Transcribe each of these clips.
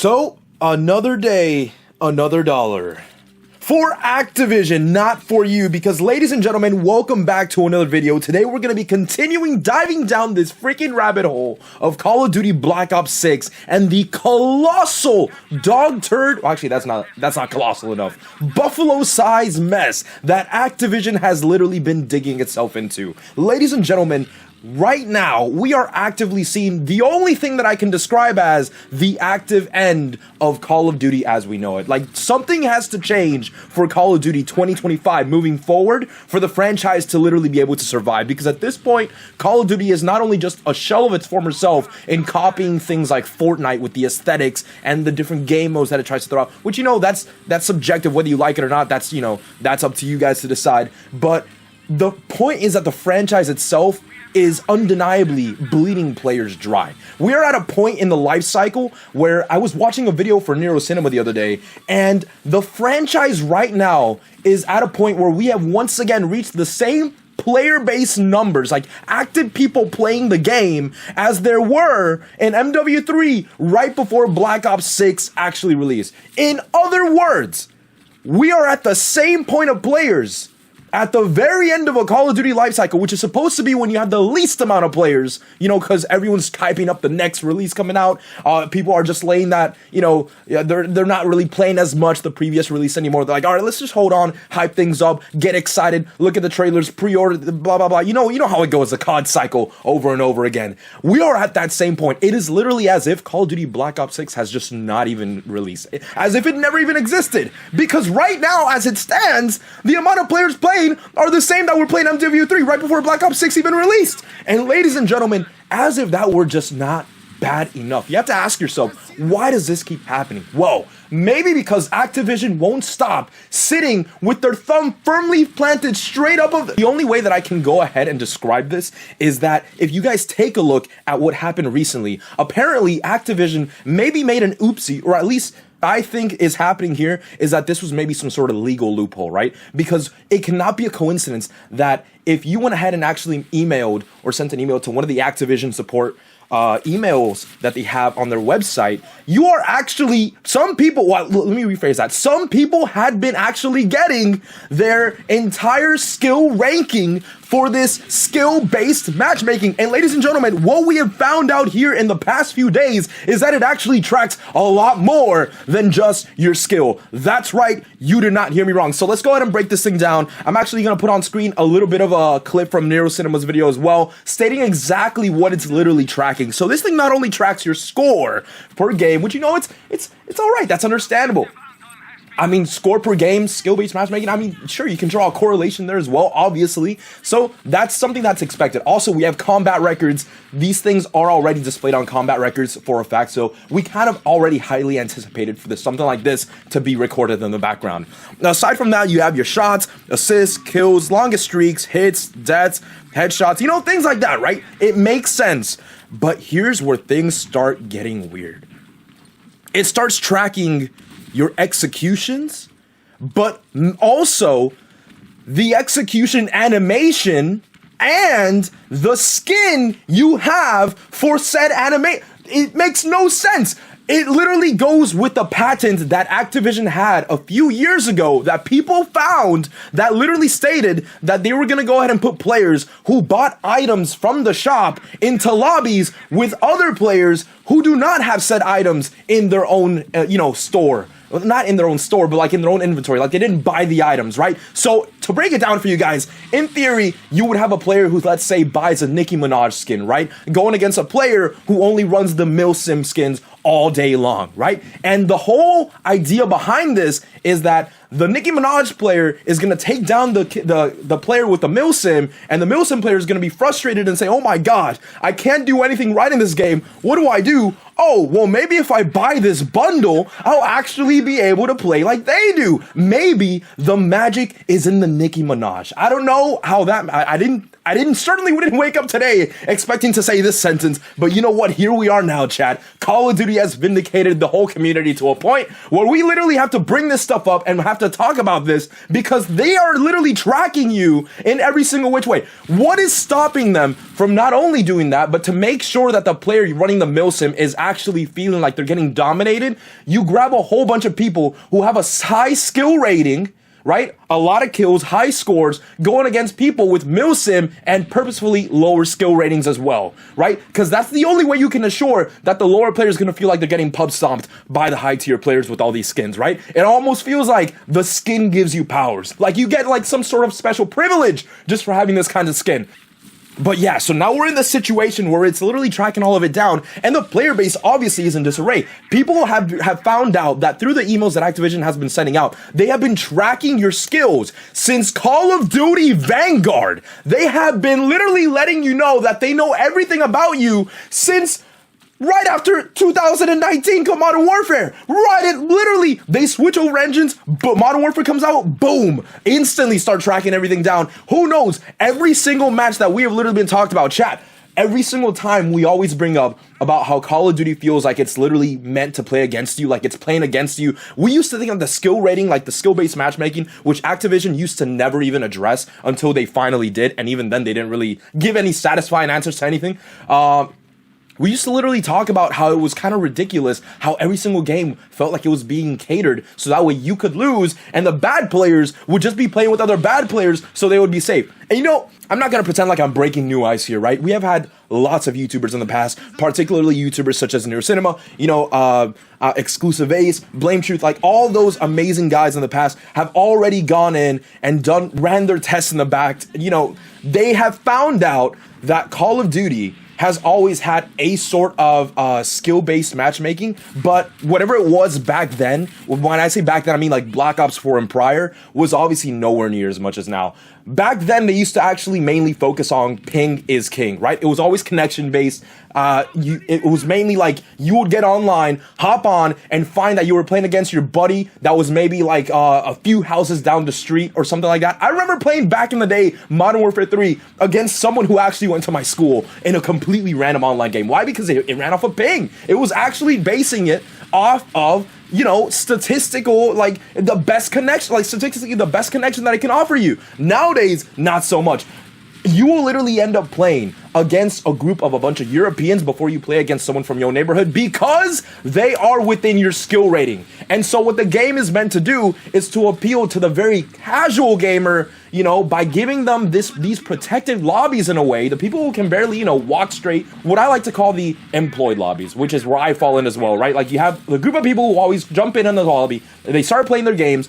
So, another day, another dollar. For Activision, not for you, because ladies and gentlemen, welcome back to another video. Today we're going to be diving down this freaking rabbit hole of Call of Duty Black Ops 6 and the colossal dog turd, well, actually that's not colossal enough, buffalo-sized mess that Activision has literally been digging itself into. Ladies and gentlemen, right now, we are actively seeing the only thing that I can describe as the active end of Call of Duty as we know it. Like, something has to change for Call of Duty 2025 moving forward for the franchise to literally be able to survive. Because at this point, Call of Duty is not only just a shell of its former self in copying things like Fortnite with the aesthetics and the different game modes that it tries to throw out, which, you know, that's subjective, whether you like it or not. That's, you know, that's up to you guys to decide. But the point is that the franchise itself is undeniably bleeding players dry. We are at a point in the life cycle where I was watching a video for Nero Cinema the other day, and the franchise right now is at a point where we have once again reached the same player base numbers, like active people playing the game, as there were in MW3 right before Black Ops 6 actually released. In other words, we are at the same point of players at the very end of a Call of Duty lifecycle, which is supposed to be when you have the least amount of players, you know, because everyone's hyping up the next release coming out. People are just laying that, you know, they're not really playing as much the previous release anymore. They're like, all right, let's just hold on, hype things up, get excited, look at the trailers, pre-order, blah, blah, blah. You know how it goes, the COD cycle over and over again. We are at that same point. It is literally as if Call of Duty Black Ops 6 has just not even released, as if it never even existed. Because right now, as it stands, the amount of players playing are the same that were playing MW3 right before Black Ops 6 even released. And ladies and gentlemen, as if that were just not bad enough, you have to ask yourself, why does this keep happening? Well, maybe because Activision won't stop sitting with their thumb firmly planted straight up of the only way that I can go ahead and describe this is that if you guys take a look at what happened recently, apparently Activision maybe made an oopsie, or at least I think is happening here is that this was maybe some sort of legal loophole, right? Because it cannot be a coincidence that if you went ahead and actually emailed or sent an email to one of the Activision support emails that they have on their website, you are actually, some people, well, let me rephrase that. Some people had been actually getting their entire skill ranking for this skill-based matchmaking. And ladies and gentlemen, what we have found out here in the past few days is that it actually tracks a lot more than just your skill. That's right, you did not hear me wrong. So let's go ahead and break this thing down. I'm actually gonna put on screen a little bit of a clip from Nero Cinema's video as well, stating exactly what it's literally tracking. So this thing not only tracks your score per game, which, you know, it's all right, that's understandable. I mean, score per game, skill-based matchmaking, I mean, sure, you can draw a correlation there as well, obviously. So that's something that's expected. Also, we have combat records. These things are already displayed on combat records for a fact. So we kind of already highly anticipated for this, something like this to be recorded in the background. Now, aside from that, you have your shots, assists, kills, longest streaks, hits, deaths, headshots, you know, things like that, right? It makes sense. But here's where things start getting weird. It starts tracking your executions, but also the execution animation and the skin you have for said animation. It makes no sense. It literally goes with the patent that Activision had a few years ago that people found that literally stated that they were going to go ahead and put players who bought items from the shop into lobbies with other players who do not have said items in their own, store. Not in their own store, but like in their own inventory. Like, they didn't buy the items, right? So to break it down for you guys, in theory, you would have a player who, let's say, buys a Nicki Minaj skin, right? Going against a player who only runs the milsim skins all day long, right? And the whole idea behind this is that the Nicki Minaj player is going to take down the player with the milsim, and the milsim player is going to be frustrated and say, oh my god, I can't do anything right in this game. What do I do? Oh, well, maybe if I buy this bundle, I'll actually be able to play like they do. Maybe the magic is in the Nicki Minaj. I don't know how that, I certainly wouldn't wake up today expecting to say this sentence, but you know what? Here we are now, chat. Call of Duty has vindicated the whole community to a point where we literally have to bring this stuff up and have to talk about this because they are literally tracking you in every single which way. What is stopping them from not only doing that, but to make sure that the player running the milsim is actually feeling like they're getting dominated, you grab a whole bunch of people who have a high skill rating, right? A lot of kills, high scores, going against people with milsim and purposefully lower skill ratings as well, right? Because that's the only way you can assure that the lower players going to feel like they're getting pub stomped by the high tier players with all these skins, right? It almost feels like the skin gives you powers. Like you get like some sort of special privilege just for having this kind of skin. But yeah, so now we're in the situation where it's literally tracking all of it down, and the player base obviously is in disarray. People have found out that through the emails that Activision has been sending out, they have been tracking your skills since Call of Duty Vanguard. They have been literally letting you know that they know everything about you since right after 2019 Modern Warfare. Literally, they switch over engines, but Modern Warfare comes out, boom, instantly start tracking everything down. Who knows? Every single match that we have literally been talked about, chat, every single time we always bring up about how Call of Duty feels like it's literally meant to play against you, like it's playing against you. We used to think of the skill rating, like the skill-based matchmaking, which Activision used to never even address until they finally did, and even then they didn't really give any satisfying answers to anything. We used to literally talk about how it was kind of ridiculous how every single game felt like it was being catered so that way you could lose and the bad players would just be playing with other bad players so they would be safe. And you know, I'm not going to pretend like I'm breaking new ice here, right? We have had lots of YouTubers in the past, particularly YouTubers such as Near Cinema, you know, Exclusive Ace, Blame Truth, like all those amazing guys in the past have already gone in and ran their tests in the back. You know, they have found out that Call of Duty has always had a sort of skill-based matchmaking, but whatever it was back then, when I say back then, I mean like Black Ops 4 and prior, was obviously nowhere near as much as now. Back then, they used to actually mainly focus on ping is king, right? It was always connection-based. It was mainly like you would get online, hop on, and find that you were playing against your buddy that was maybe like a few houses down the street or something like that. I remember playing back in the day Modern Warfare 3 against someone who actually went to my school in a completely random online game. Why? Because it ran off of ping. It was actually basing it off of, you know, statistical, like the best connection, like statistically the best connection that it can offer you. Nowadays, not so much. You will literally end up playing against a group of a bunch of Europeans before you play against someone from your neighborhood because they are within your skill rating. And so what the game is meant to do is to appeal to the very casual gamer, you know, by giving them these protected lobbies in a way, the people who can barely, you know, walk straight, what I like to call the employed lobbies, which is where I fall in as well, right? Like you have the group of people who always jump in the lobby, they start playing their games.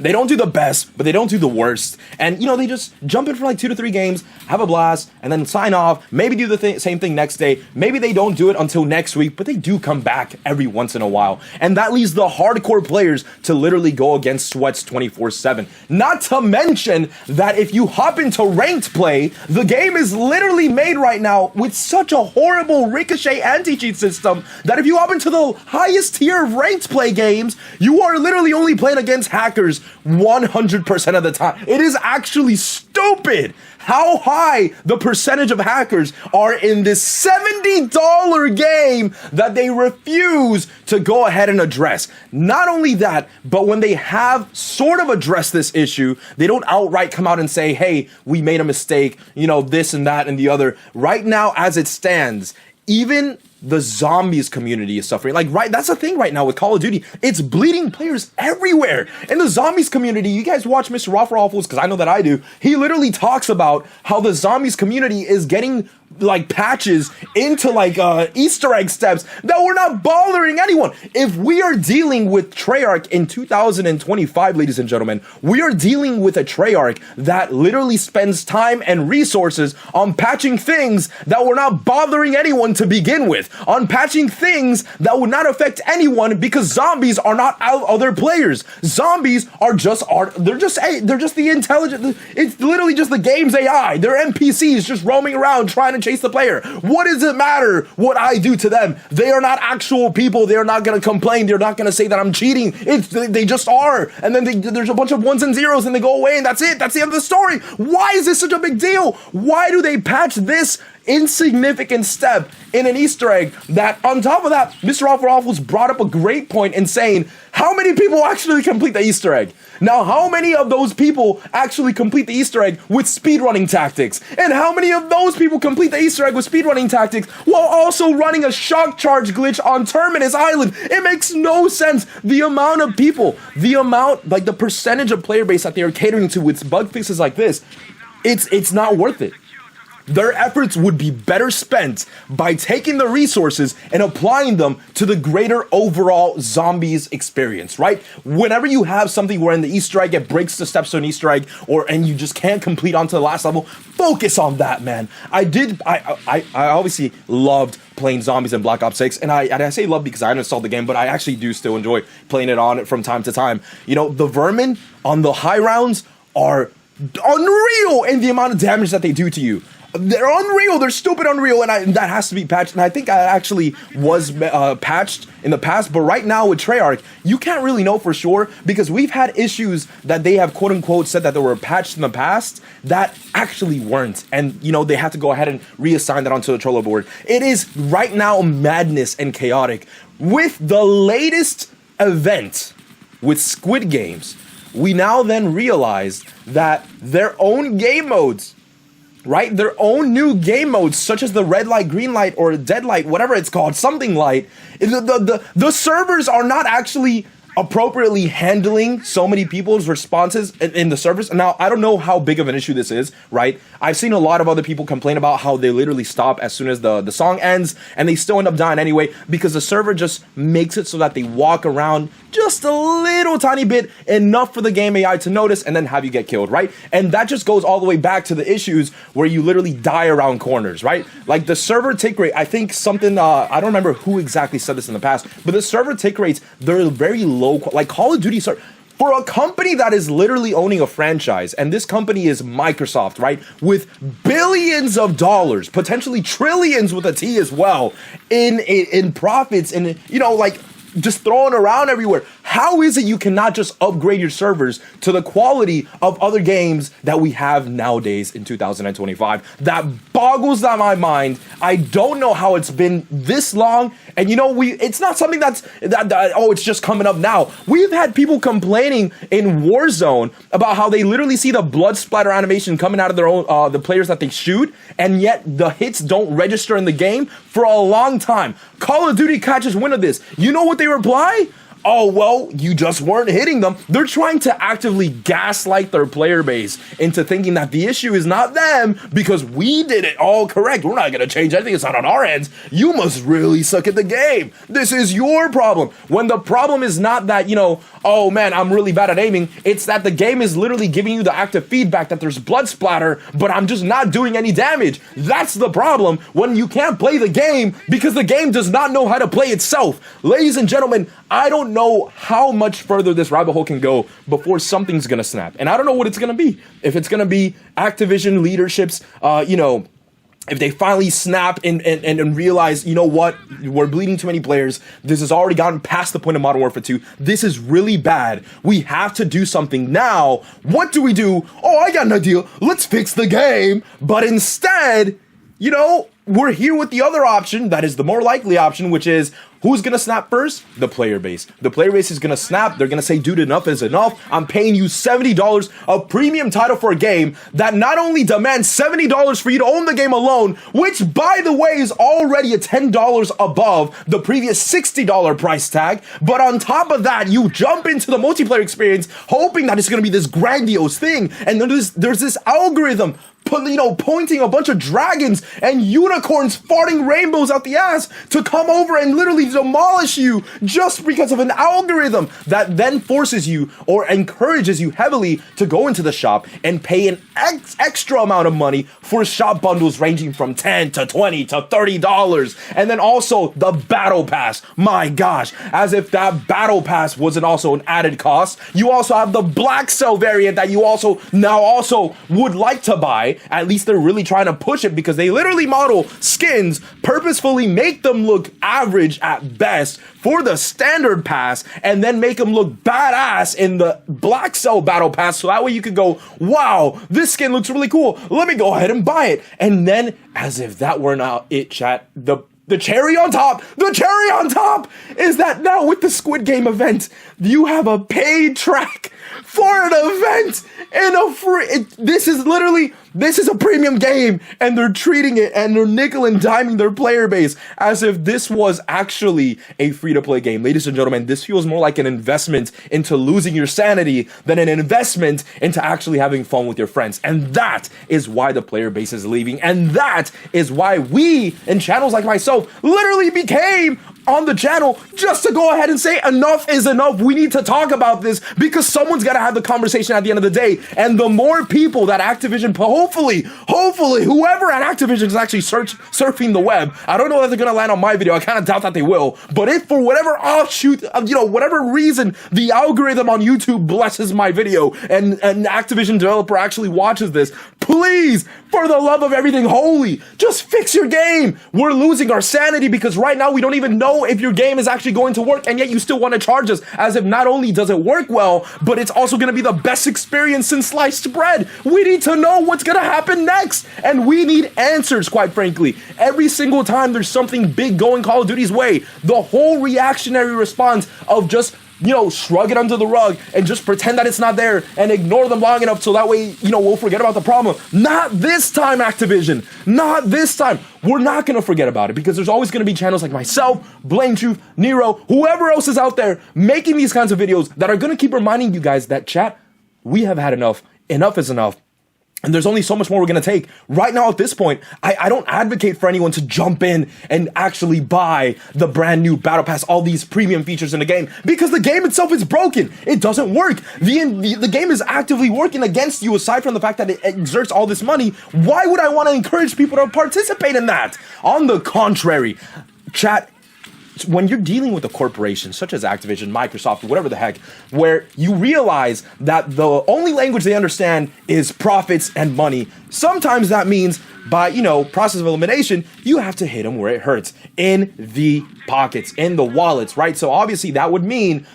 They don't do the best, but they don't do the worst. And, you know, they just jump in for like 2 to 3 games, have a blast, and then sign off, maybe do the same thing next day. Maybe they don't do it until next week, but they do come back every once in a while. And that leaves the hardcore players to literally go against sweats 24/7. Not to mention that if you hop into ranked play, the game is literally made right now with such a horrible ricochet anti-cheat system that if you hop into the highest tier of ranked play games, you are literally only playing against hackers 100% of the time. It is actually stupid how high the percentage of hackers are in this $70 game that they refuse to go ahead and address. Not only that, but when they have sort of addressed this issue, they don't outright come out and say, hey, we made a mistake, you know, this and that and the other. Right now, as it stands, even the zombies community is suffering. Like, right, that's the thing right now with Call of Duty. It's bleeding players everywhere. In the zombies community, you guys watch Mr. Waffles, because I know that I do. He literally talks about how the zombies community is getting like patches into like Easter egg steps that were not bothering anyone. If we are dealing with Treyarch in 2025, ladies and gentlemen, we are dealing with a Treyarch that literally spends time and resources on patching things that were not bothering anyone to begin with, on patching things that would not affect anyone because zombies are not other players. Zombies are just they're just the intelligent. It's literally just the game's AI. They're NPCs just roaming around trying to chase the player. What does it matter what I do to them? They are not actual people. They're not going to complain. They're not going to say that I'm cheating. They just are. And then there's a bunch of ones and zeros and they go away and that's it. That's the end of the story. Why is this such a big deal? Why do they patch this insignificant step in an Easter egg that, on top of that, Mr. Awful Awfuls brought up a great point in saying, how many people actually complete the Easter egg? Now, how many of those people actually complete the Easter egg with speedrunning tactics? And how many of those people complete the Easter egg with speedrunning tactics while also running a shock charge glitch on Terminus Island? It makes no sense. The amount of people, the percentage of player base that they are catering to with bug fixes like this, it's not worth it. Their efforts would be better spent by taking the resources and applying them to the greater overall zombies experience, right? Whenever you have something where in the Easter egg it breaks the steps to an Easter egg, and you just can't complete onto the last level, focus on that, man. I obviously loved playing zombies in Black Ops 6, and I say love because I uninstalled the game, but I actually do still enjoy playing it on it from time to time. You know, the vermin on the high rounds are unreal in the amount of damage that they do to you. They're unreal. They're stupid unreal, and that has to be patched. And I think I actually was patched in the past, but right now with Treyarch, you can't really know for sure because we've had issues that they have quote unquote said that they were patched in the past that actually weren't, and you know they have to go ahead and reassign that onto the Trello board. It is right now madness and chaotic. With the latest event with Squid Games, we now then realize that their own game modes, right? Their own new game modes, such as the red light, green light, or dead light, whatever it's called, something light. The servers are not actually appropriately handling so many people's responses in the servers. Now, I don't know how big of an issue this is, right? I've seen a lot of other people complain about how they literally stop as soon as the song ends, and they still end up dying anyway because the server just makes it so that they walk around just a little tiny bit, enough for the game AI to notice and then have you get killed, right? And that just goes all the way back to the issues where you literally die around corners, right? Like the server tick rate, I think something, I don't remember who exactly said this in the past, but the server tick rates, they're very low, like Call of Duty for a company that is literally owning a franchise, and this company is Microsoft, right? With billions of dollars, potentially trillions with a T as well, in profits, and you know, like just throwing around everywhere. How is it you cannot just upgrade your servers to the quality of other games that we have nowadays in 2025? That boggles my mind. I don't know how it's been this long. And you know, it's not something that it's just coming up now. We've had people complaining in Warzone about how they literally see the blood splatter animation coming out of their own, the players that they shoot, and yet the hits don't register in the game for a long time. Call of Duty catches wind of this. You know what they reply? Oh, well, you just weren't hitting them. They're trying to actively gaslight their player base into thinking that the issue is not them because we did it all correct. We're not going to change anything. It's not on our hands. You must really suck at the game. This is your problem. When the problem is not that, you know, oh man, I'm really bad at aiming. It's that the game is literally giving you the active feedback that there's blood splatter, but I'm just not doing any damage. That's the problem when you can't play the game because the game does not know how to play itself. Ladies and gentlemen, I don't know how much further this rabbit hole can go before something's gonna snap. And I don't know what it's gonna be. If it's gonna be Activision leadership's, you know, if they finally snap and realize, you know what, we're bleeding too many players. This has already gotten past the point of Modern Warfare 2. This is really bad. We have to do something now. What do we do? Oh, I got an idea. Let's fix the game. But instead, you know, we're here with the other option that is the more likely option, which is who's going to snap first? The player base. The player base is going to snap. They're going to say, dude, enough is enough. I'm paying you $70, a premium title for a game that not only demands $70 for you to own the game alone, which, by the way, is already $10 above the previous $60 price tag. But on top of that, you jump into the multiplayer experience hoping that it's going to be this grandiose thing. And there's this algorithm pointing a bunch of dragons and unicorns farting rainbows out the ass to come over and literally demolish you just because of an algorithm that then forces you or encourages you heavily to go into the shop and pay an extra amount of money for shop bundles ranging from $10 to $20 to $30. And then also the battle pass. My gosh, as if that battle pass wasn't also an added cost. You also have the black cell variant that you also would like to buy. At least they're really trying to push it because they literally model skins, purposefully make them look average at at best for the standard pass and then make them look badass in the Black Cell Battle Pass, so that way you could go, wow, this skin looks really cool, let me go ahead and buy it. And then, as if that were not it, chat, the cherry on top is that now with the Squid Game event, you have a paid track for an event and a free, this is a premium game, and they're treating it and they're nickel and diming their player base as if this was actually a free-to-play game. Ladies and gentlemen, this feels more like an investment into losing your sanity than an investment into actually having fun with your friends. And that is why the player base is leaving, and that is why we, in channels like myself, literally became on the channel just to go ahead and say enough is enough. We need to talk about this because someone's got to have the conversation at the end of the day. And the more people that Activision, hopefully, whoever at Activision is actually surfing the web, I don't know that they're going to land on my video. I kind of doubt that they will. But if for whatever offshoot, whatever reason, the algorithm on YouTube blesses my video and an Activision developer actually watches this, please, for the love of everything holy, just fix your game. We're losing our sanity because right now we don't even know if your game is actually going to work, and yet you still want to charge us as if not only does it work well, but it's also going to be the best experience since sliced bread. We need to know what's going to happen next, and we need answers, quite frankly. Every single time there's something big going Call of Duty's way, the whole reactionary response of just shrug it under the rug and just pretend that it's not there and ignore them long enough so that way, we'll forget about the problem. Not this time, Activision. Not this time. We're not going to forget about it because there's always going to be channels like myself, Blame Truth, Nero, whoever else is out there making these kinds of videos that are going to keep reminding you guys that, chat, we have had enough. Enough is enough. And there's only so much more we're going to take. Right now, at this point, I don't advocate for anyone to jump in and actually buy the brand new Battle Pass, all these premium features in the game, because the game itself is broken. It doesn't work. The game is actively working against you, aside from the fact that it exerts all this money. Why would I want to encourage people to participate in that? On the contrary, chat, when you're dealing with a corporation such as Activision, Microsoft, whatever the heck, where you realize that the only language they understand is profits and money, sometimes that means by, process of elimination, you have to hit them where it hurts, in the pockets, in the wallets, right? So obviously that would mean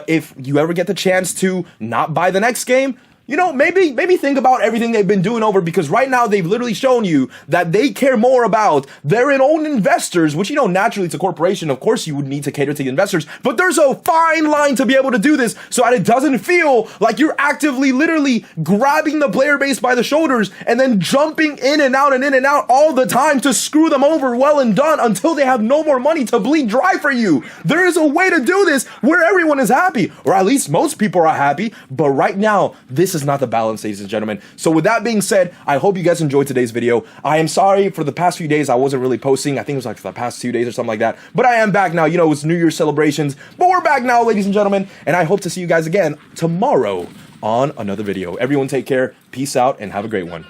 if you ever get the chance to not buy the next game, maybe think about everything they've been doing over, because right now they've literally shown you that they care more about their own investors, which, naturally it's a corporation. Of course you would need to cater to the investors, but there's a fine line to be able to do this so that it doesn't feel like you're actively literally grabbing the player base by the shoulders and then jumping in and out all the time to screw them over well and done until they have no more money to bleed dry for you. There is a way to do this where everyone is happy, or at least most people are happy, but right now, this is not the balance, ladies and gentlemen. So with that being said, I hope you guys enjoyed today's video. I am sorry for the past few days I wasn't really posting. I think it was like the past 2 days or something like that. But I am back now. It's New Year's celebrations. But we're back now, ladies and gentlemen. And I hope to see you guys again tomorrow on another video. Everyone take care. Peace out and have a great one.